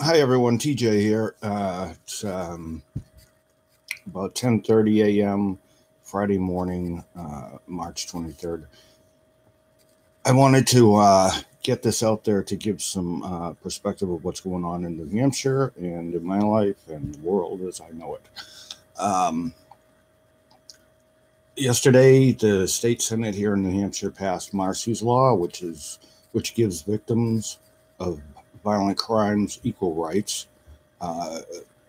Hi everyone, TJ here. It's about 10:30 a.m. Friday morning, March 23rd. I wanted to get this out there to give some perspective of what's going on in New Hampshire and in my life and the world as I know it. Yesterday, the state senate here in New Hampshire passed Marcy's Law, which gives victims of violent crimes equal rights.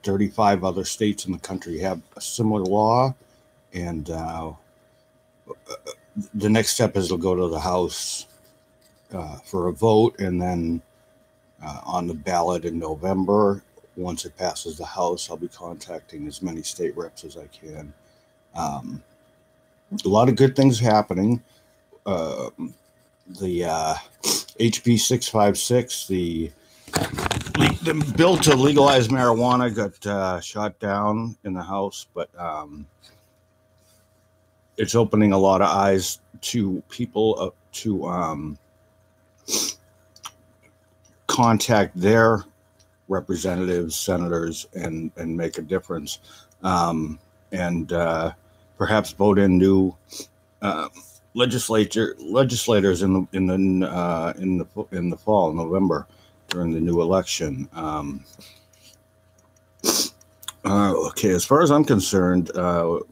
35 other states in the country have a similar law, and the next step is to go to the House for a vote, and then on the ballot in November. Once it passes the House, I'll be contacting as many state reps as I can. A lot of good things happening. The HB 656, the bill to legalize marijuana got shot down in the House, but it's opening a lot of eyes to people to contact their representatives, senators, and make a difference, and perhaps vote in new legislators in the fall, November, during the new election. Okay, as far as I'm concerned,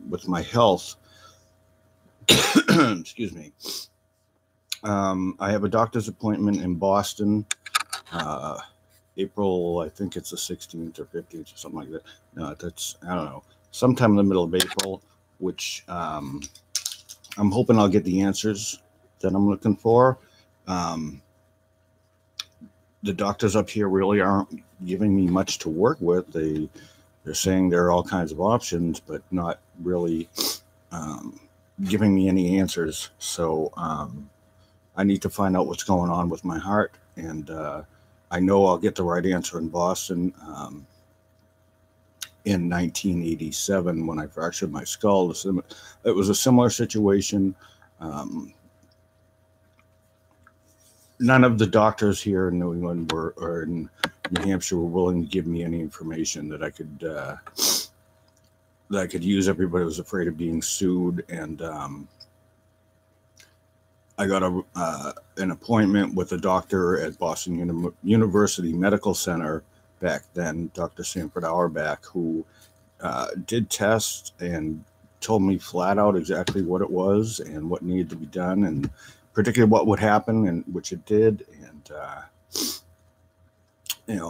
with my health, excuse me, I have a doctor's appointment in Boston, April, I think it's the 16th or 15th or something like that. No, I don't know, sometime in the middle of April, which I'm hoping I'll get the answers that I'm looking for. The doctors up here really aren't giving me much to work with. They're saying there are all kinds of options, but not really giving me any answers. So I need to find out what's going on with my heart, and I know I'll get the right answer in Boston. In 1987, when I fractured my skull, it was a similar situation. None of the doctors here in New England or in New Hampshire were willing to give me any information that I could use. Everybody was afraid of being sued, and I got an appointment with a doctor at Boston University Medical Center back then, Dr. Sanford Auerbach, who did tests and told me flat out exactly what it was and what needed to be done, and particularly what would happen, and which it did. And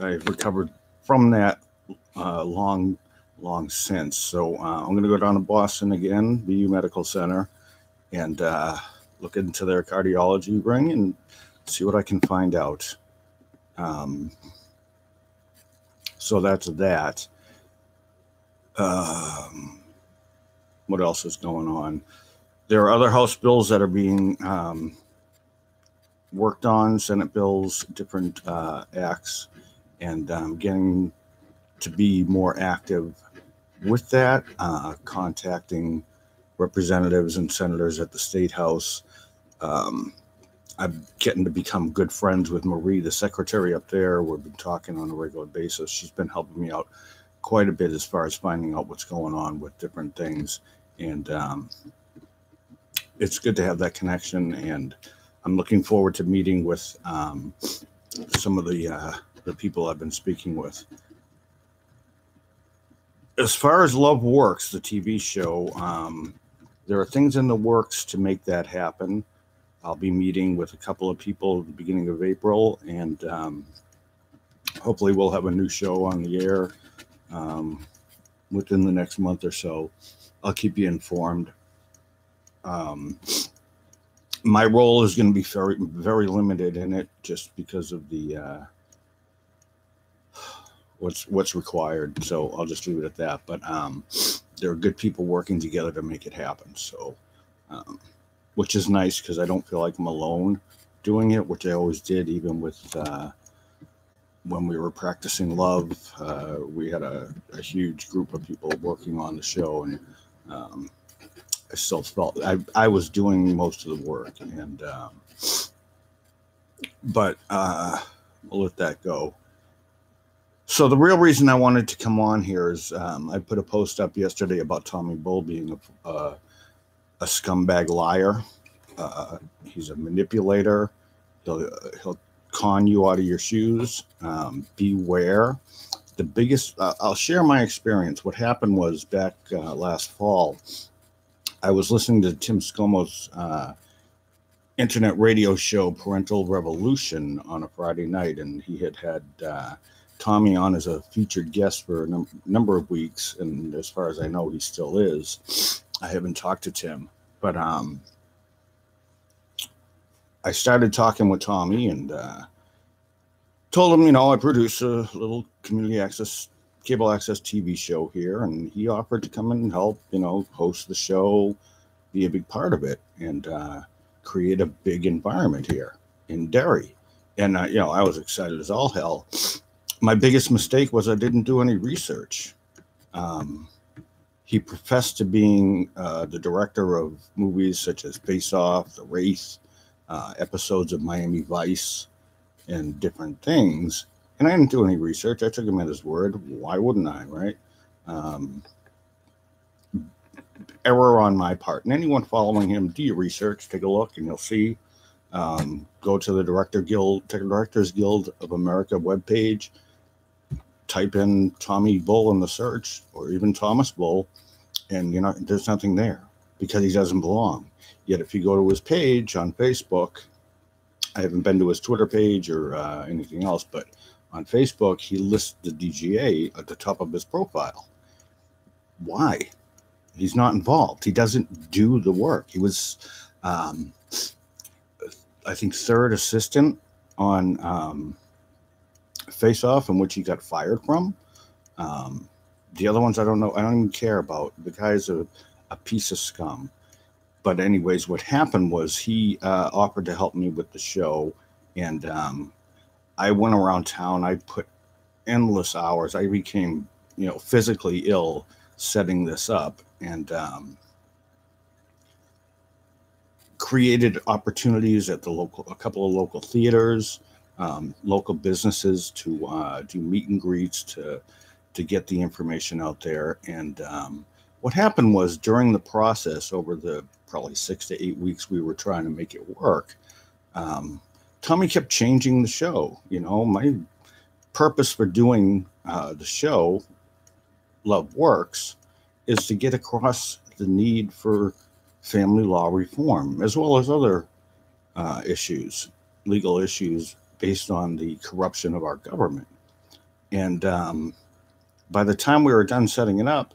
I've recovered from that long since. So I'm going to go down to Boston again, BU Medical Center, and look into their cardiology ring and see what I can find out. So that's that. What else is going on? There are other House bills that are being worked on, Senate bills, different acts, and getting to be more active with that, contacting representatives and senators at the State House. I'm getting to become good friends with Marie, the secretary up there. We've been talking on a regular basis. She's been helping me out quite a bit as far as finding out what's going on with different things. And it's good to have that connection. And I'm looking forward to meeting with some of the people I've been speaking with. As far as Love Works, the TV show, there are things in the works to make that happen. I'll be meeting with a couple of people at the beginning of April, and hopefully we'll have a new show on the air within the next month or so. I'll keep you informed. My role is going to be very, very limited in it, just because of the what's required. So I'll just leave it at that. But there are good people working together to make it happen. So. Which is nice, because I don't feel like I'm alone doing it, which I always did, even with when we were practicing Love. We had a huge group of people working on the show, and I still felt I was doing most of the work, and but we'll let that go. So the real reason I wanted to come on here is I put a post up yesterday about Tommy Bull being a scumbag liar. He's a manipulator. He'll con you out of your shoes. Beware. The biggest, I'll share my experience. What happened was back last fall, I was listening to Tim Scomo's internet radio show, Parental Revolution, on a Friday night, and he had Tommy on as a featured guest for a number of weeks, and as far as I know, he still is. I haven't talked to Tim, but I started talking with Tommy and told him, I produce a little cable access TV show here, and he offered to come and help, host the show, be a big part of it, and create a big environment here in Derry. And, I was excited as all hell. My biggest mistake was I didn't do any research. He professed to being the director of movies such as Face Off, The Wraith, episodes of Miami Vice, and different things. And I didn't do any research. I took him at his word. Why wouldn't I, right? Error on my part. And anyone following him, do your research, take a look, and you'll see. Go to the Directors Guild of America webpage, type in Tommy Bull in the search, or even Thomas Bull, and there's nothing there because he doesn't belong. Yet if you go to his page on Facebook, I haven't been to his Twitter page or anything else, but on Facebook, he lists the DGA at the top of his profile. Why? He's not involved. He doesn't do the work. He was, I think, third assistant on Face Off, in which he got fired from. The other ones I don't know. I don't even care about. The guy's a piece of scum. But anyways, what happened was he offered to help me with the show, and I went around town. I put endless hours. I became, physically ill setting this up, and created opportunities at a couple of local theaters, local businesses to do meet and greets to get the information out there. And what happened was during the process, over the probably 6 to 8 weeks we were trying to make it work, Tommy kept changing the show. My purpose for doing the show, Love Works, is to get across the need for family law reform, as well as other legal issues based on the corruption of our government. And by the time we were done setting it up,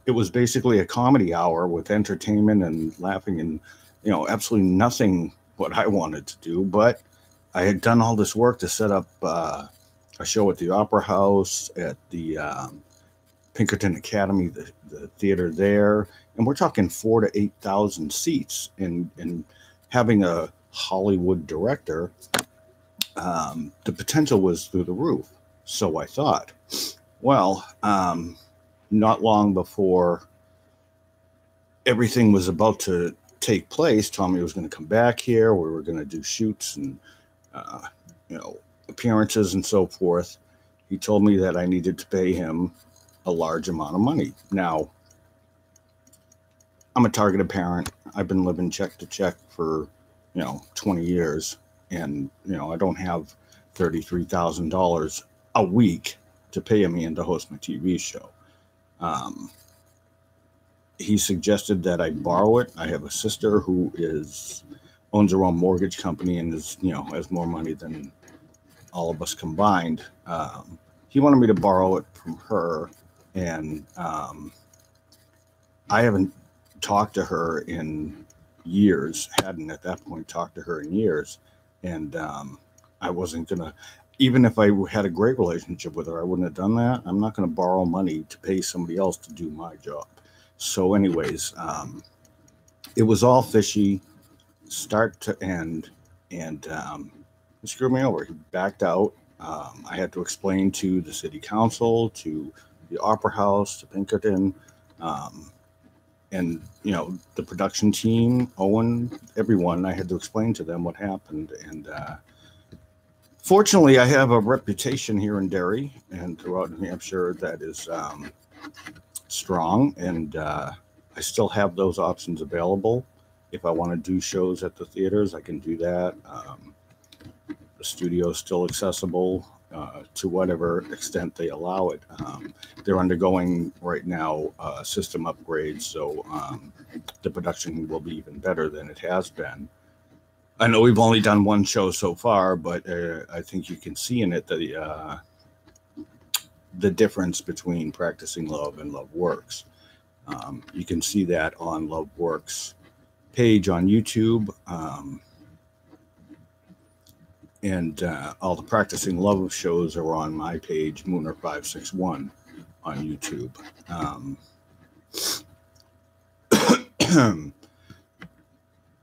it was basically a comedy hour with entertainment and laughing and, absolutely nothing what I wanted to do. But I had done all this work to set up a show at the Opera House, at the Pinkerton Academy, the theater there. And we're talking 4,000 to 8,000 seats. And having a Hollywood director, the potential was through the roof. So I thought. Well, not long before everything was about to take place, Tommy was going to come back here. We were going to do shoots and, appearances and so forth. He told me that I needed to pay him a large amount of money. Now, I'm a targeted parent. I've been living check to check for, 20 years. And, I don't have $33,000 a week to pay me and to host my TV show. He suggested that I borrow it. I have a sister who owns her own mortgage company and has more money than all of us combined. He wanted me to borrow it from her, and I haven't talked to her in years. Hadn't at that point talked to her in years, and I wasn't gonna. Even if I had a great relationship with her, I wouldn't have done that. I'm not going to borrow money to pay somebody else to do my job. So anyways, it was all fishy, start to end, and he screwed me over. He backed out. I had to explain to the city council, to the Opera House, to Pinkerton, and, the production team, Owen, everyone. I had to explain to them what happened, and Fortunately, I have a reputation here in Derry and throughout New Hampshire that is strong, and I still have those options available. If I want to do shows at the theaters, I can do that. The studio is still accessible to whatever extent they allow it. They're undergoing right now system upgrades, so the production will be even better than it has been. I know we've only done one show so far, but I think you can see in it the difference between Practicing Love and Love Works. You can see that on Love Works page on YouTube, and all the Practicing Love shows are on my page, Mooner561, on YouTube.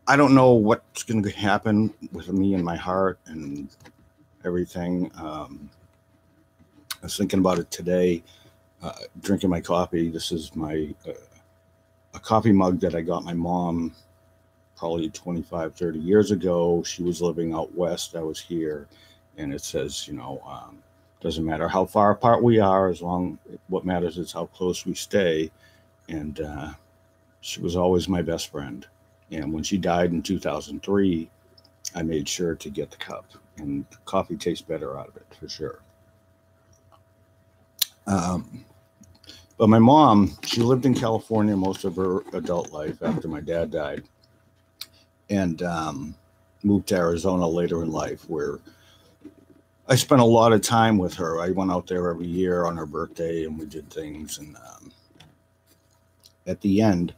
I don't know what's going to happen with me and my heart and everything. I was thinking about it today, drinking my coffee. This is my a coffee mug that I got my mom probably 25, 30 years ago. She was living out west. I was here. And it says, doesn't matter how far apart we are, as long what matters is how close we stay. And she was always my best friend. And when she died in 2003, I made sure to get the cup. And the coffee tastes better out of it, for sure. But my mom, she lived in California most of her adult life after my dad died. And moved to Arizona later in life, where I spent a lot of time with her. I went out there every year on her birthday, and we did things. And at the end,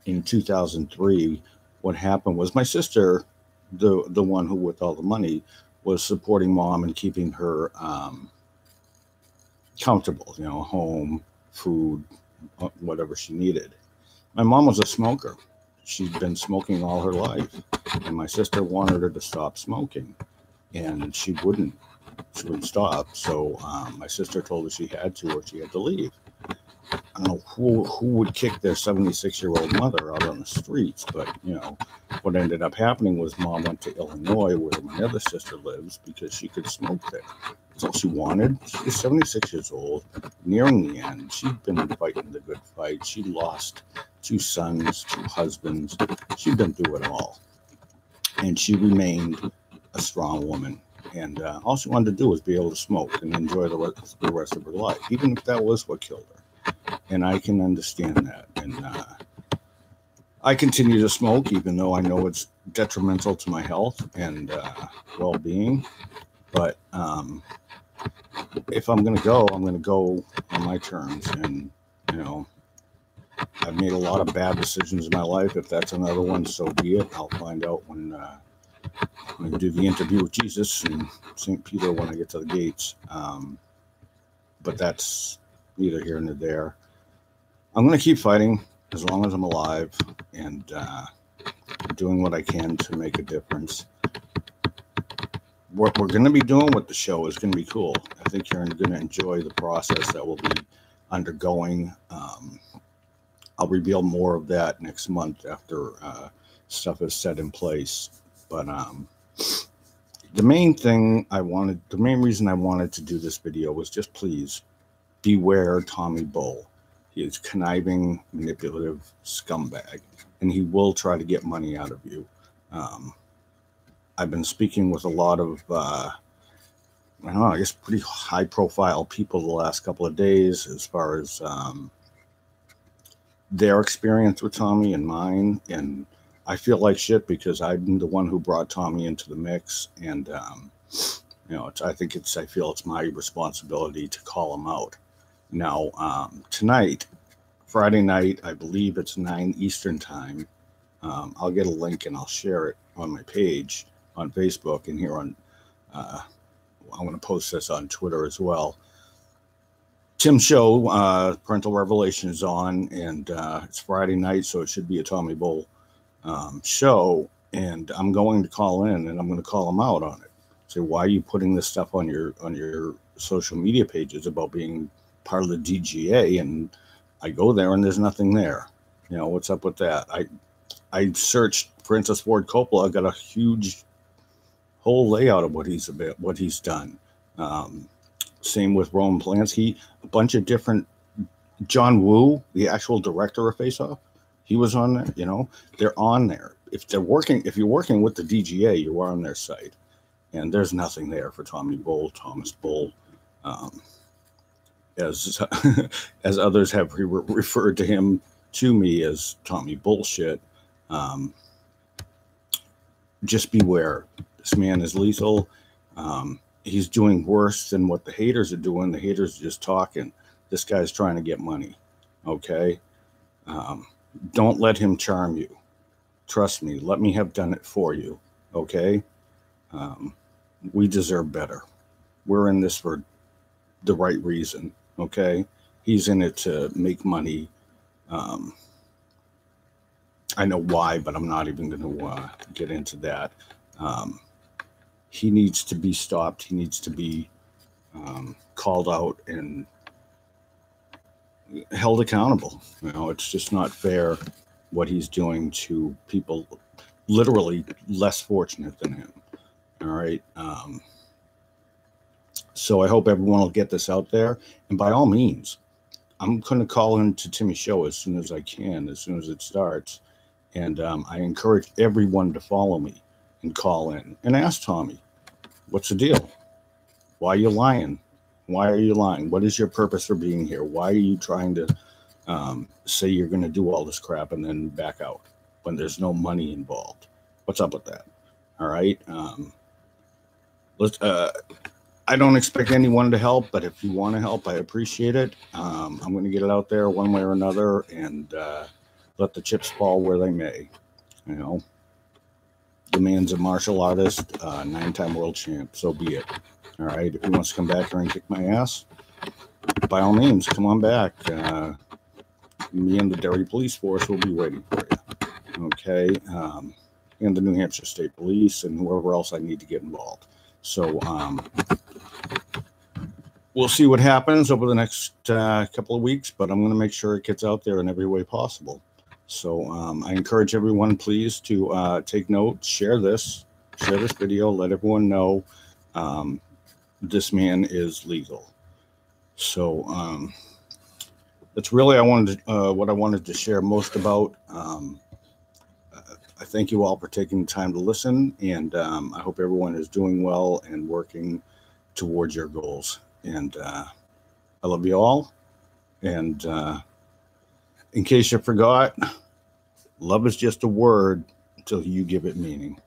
in 2003, what happened was my sister, the one who with all the money, was supporting mom and keeping her comfortable, home, food, whatever she needed. My mom was a smoker. She'd been smoking all her life, and my sister wanted her to stop smoking, and she wouldn't stop. So my sister told her she had to, or she had to leave. I don't know who would kick their 76-year-old mother out on the streets, but what ended up happening was mom went to Illinois, where my other sister lives, because she could smoke there. That's all she wanted. She was 76 years old, nearing the end. She'd been fighting the good fight. She lost 2 sons, 2 husbands. She'd been through it all, and she remained a strong woman. And all she wanted to do was be able to smoke and enjoy the rest of her life, even if that was what killed her. And I can understand that. And I continue to smoke, even though I know it's detrimental to my health and well-being. But if I'm going to go, I'm going to go on my terms. And, I've made a lot of bad decisions in my life. If that's another one, so be it. I'll find out when I do the interview with Jesus and St. Peter when I get to the gates. But that's neither here nor there. I'm going to keep fighting as long as I'm alive and doing what I can to make a difference. What we're going to be doing with the show is going to be cool. I think you're going to enjoy the process that we'll be undergoing. I'll reveal more of that next month after stuff is set in place. But the main reason I wanted to do this video was just please beware Tommy Bull. He is conniving, manipulative scumbag, and he will try to get money out of you. I've been speaking with a lot of, pretty high-profile people the last couple of days as far as their experience with Tommy and mine, and I feel like shit because I'm the one who brought Tommy into the mix, and I feel it's my responsibility to call him out. Now, tonight, Friday night, I believe it's 9 Eastern time. I'll get a link and I'll share it on my page on Facebook and here on, I'm going to post this on Twitter as well. Tim's show, Parental Revelation, is on, and it's Friday night, so it should be a Tommy Bull show, and I'm going to call in and I'm going to call him out on it. Say, why are you putting this stuff on your social media pages about being part of the DGA? And I go there and there's nothing there. What's up with that? I searched Francis Ford Coppola, got a huge whole layout of what he's done. Same with Roman Polanski, a bunch of different. John Woo, the actual director of Face Off, he was on there. You know, they're on there. If you're working with the DGA, you are on their site, and there's nothing there for Thomas Bull, as as others have referred to him to me as Tommy Bullshit. Just beware. This man is lethal. He's doing worse than what the haters are doing. The haters are just talking. This guy's trying to get money. Okay? Don't let him charm you. Trust me. Let me have done it for you. Okay? We deserve better. We're in this for the right reason. Okay? He's in it to make money. I know why, but I'm not even going to get into that. He needs to be stopped. He needs to be called out and held accountable. You know, it's just not fair what he's doing to people literally less fortunate than him. All right. So I hope everyone will get this out there. And by all means, I'm going to call into Timmy's show as soon as I can, as soon as it starts. And I encourage everyone to follow me and call in and ask Tommy, what's the deal? Why are you lying? Why are you lying? What is your purpose for being here? Why are you trying to say you're going to do all this crap and then back out when there's no money involved? What's up with that? All right. I don't expect anyone to help, but if you want to help, I appreciate it. I'm going to get it out there one way or another and let the chips fall where they may. You know, the man's a martial artist, 9-time world champ. So be it. All right. If he wants to come back here and kick my ass, by all means, come on back. Me and the Derry Police Force will be waiting for you. Okay. And the New Hampshire State Police and whoever else I need to get involved. So we'll see what happens over the next couple of weeks, but I'm going to make sure it gets out there in every way possible. So I encourage everyone, please, to take notes, share this video, let everyone know this man is legal. So that's really what I wanted to share most about. I thank you all for taking the time to listen, and I hope everyone is doing well and working towards your goals. And I love you all. And in case you forgot, love is just a word until you give it meaning.